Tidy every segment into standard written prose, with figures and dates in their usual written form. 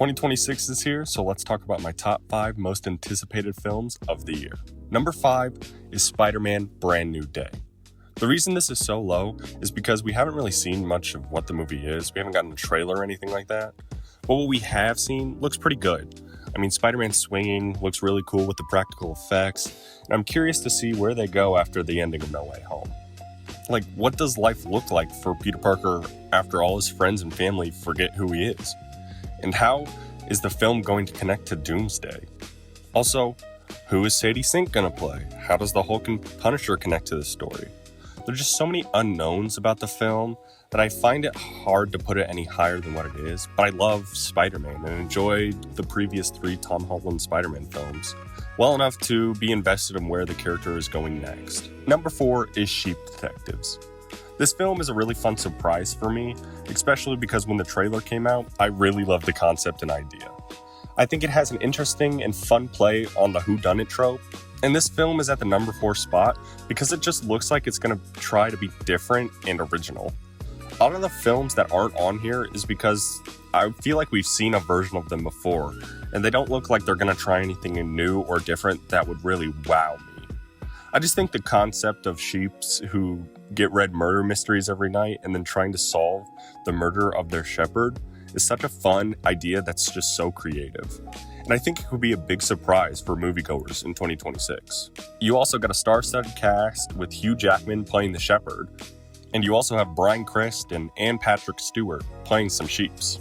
2026 is here, so let's talk about my top 5 most anticipated films of the year. Number 5 is Spider-Man Brand New Day. The reason this is so low is because we haven't really seen much of what the movie is. We haven't gotten a trailer or anything like that. But what we have seen looks pretty good. I mean, Spider-Man swinging looks really cool with the practical effects, and I'm curious to see where they go after the ending of No Way Home. Like, what does life look like for Peter Parker after all his friends and family forget who he is? And how is the film going to connect to Doomsday? Also, who is Sadie Sink going to play? How does the Hulk and Punisher connect to this story? There's just so many unknowns about the film that I find it hard to put it any higher than what it is, but I love Spider-Man and enjoyed the previous 3 Tom Holland Spider-Man films well enough to be invested in where the character is going next. Number 4 is Sheep Detectives. This film is a really fun surprise for me, especially because when the trailer came out, I really loved the concept and idea. I think it has an interesting and fun play on the whodunit trope, and this film is at the number 4 spot because it just looks like it's going to try to be different and original. A lot of the films that aren't on here is because I feel like we've seen a version of them before, and they don't look like they're going to try anything new or different that would really wow me. I just think the concept of sheeps who get read murder mysteries every night and then trying to solve the murder of their shepherd is such a fun idea that's just so creative. And I think it could be a big surprise for moviegoers in 2026. You also got a star-studded cast with Hugh Jackman playing the shepherd, and you also have Bryan Cranston and Patrick Stewart playing some sheeps.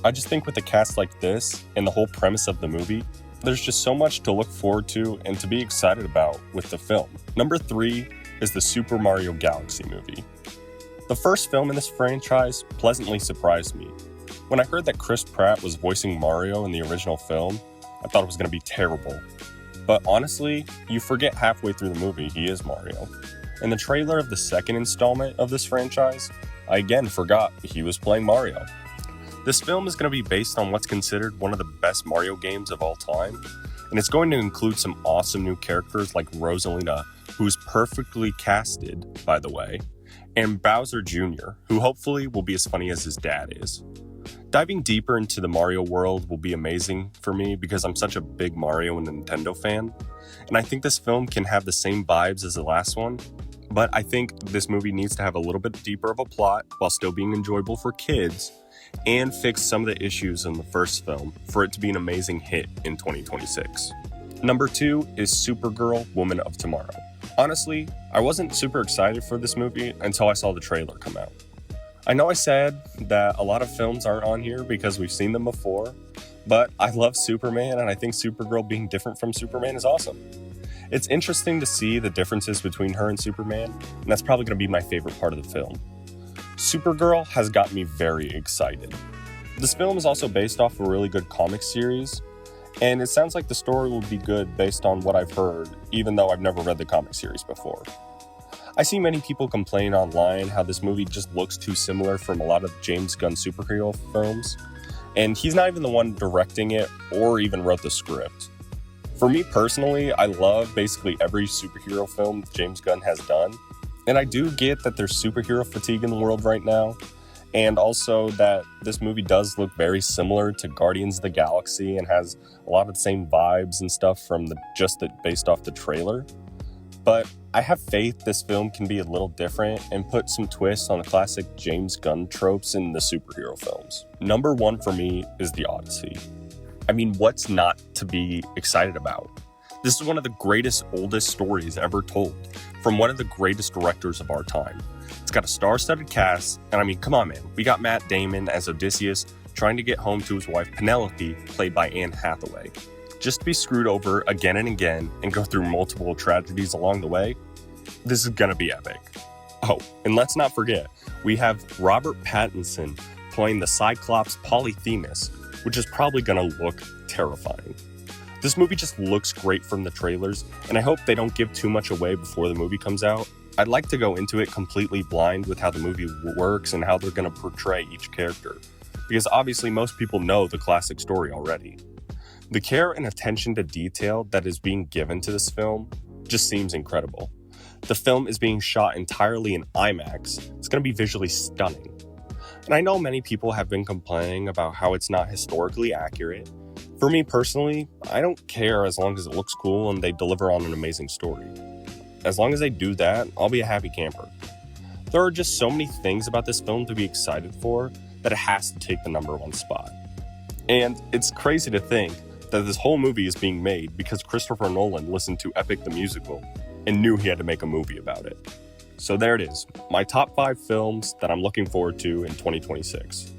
I just think with a cast like this and the whole premise of the movie, there's just so much to look forward to and to be excited about with the film. Number 3 is the Super Mario Galaxy movie. The first film in this franchise pleasantly surprised me. When I heard that Chris Pratt was voicing Mario in the original film, I thought it was going to be terrible. But honestly, you forget halfway through the movie he is Mario. In the trailer of the second installment of this franchise, I again forgot he was playing Mario. This film is going to be based on what's considered one of the best Mario games of all time, and it's going to include some awesome new characters like Rosalina, who's perfectly casted, by the way, and Bowser Jr., who hopefully will be as funny as his dad is. Diving deeper into the Mario world will be amazing for me because I'm such a big Mario and Nintendo fan, and I think this film can have the same vibes as the last one, but I think this movie needs to have a little bit deeper of a plot while still being enjoyable for kids and fix some of the issues in the first film for it to be an amazing hit in 2026. Number 2 is Supergirl Woman of Tomorrow. Honestly, I wasn't super excited for this movie until I saw the trailer come out. I know I said that a lot of films aren't on here because we've seen them before, but I love Superman and I think Supergirl being different from Superman is awesome. It's interesting to see the differences between her and Superman, and that's probably going to be my favorite part of the film. Supergirl has got me very excited. This film is also based off a really good comic series, and it sounds like the story will be good based on what I've heard, even though I've never read the comic series before. I see many people complain online how this movie just looks too similar from a lot of James Gunn superhero films, and he's not even the one directing it or even wrote the script. For me personally, I love basically every superhero film James Gunn has done, and I do get that there's superhero fatigue in the world right now, and also that this movie does look very similar to Guardians of the Galaxy and has a lot of the same vibes and stuff from based off the trailer. But I have faith this film can be a little different and put some twists on the classic James Gunn tropes in the superhero films. Number 1 for me is The Odyssey. I mean, what's not to be excited about? This is one of the greatest, oldest stories ever told from one of the greatest directors of our time. It's got a star-studded cast, and I mean, come on, man. We got Matt Damon as Odysseus trying to get home to his wife Penelope, played by Anne Hathaway. Just to be screwed over again and again and go through multiple tragedies along the way, this is gonna be epic. Oh, and let's not forget, we have Robert Pattinson playing the Cyclops Polyphemus, which is probably gonna look terrifying. This movie just looks great from the trailers, and I hope they don't give too much away before the movie comes out. I'd like to go into it completely blind with how the movie works and how they're going to portray each character, because obviously most people know the classic story already. The care and attention to detail that is being given to this film just seems incredible. The film is being shot entirely in IMAX. It's going to be visually stunning. And I know many people have been complaining about how it's not historically accurate. For me personally, I don't care as long as it looks cool and they deliver on an amazing story. As long as they do that, I'll be a happy camper. There are just so many things about this film to be excited for that it has to take the number one spot. And it's crazy to think that this whole movie is being made because Christopher Nolan listened to Epic the Musical and knew he had to make a movie about it. So there it is, my top 5 films that I'm looking forward to in 2026.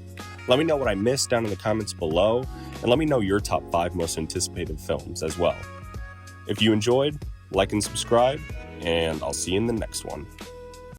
Let me know what I missed down in the comments below, and let me know your top 5 most anticipated films as well. If you enjoyed, like and subscribe, and I'll see you in the next one.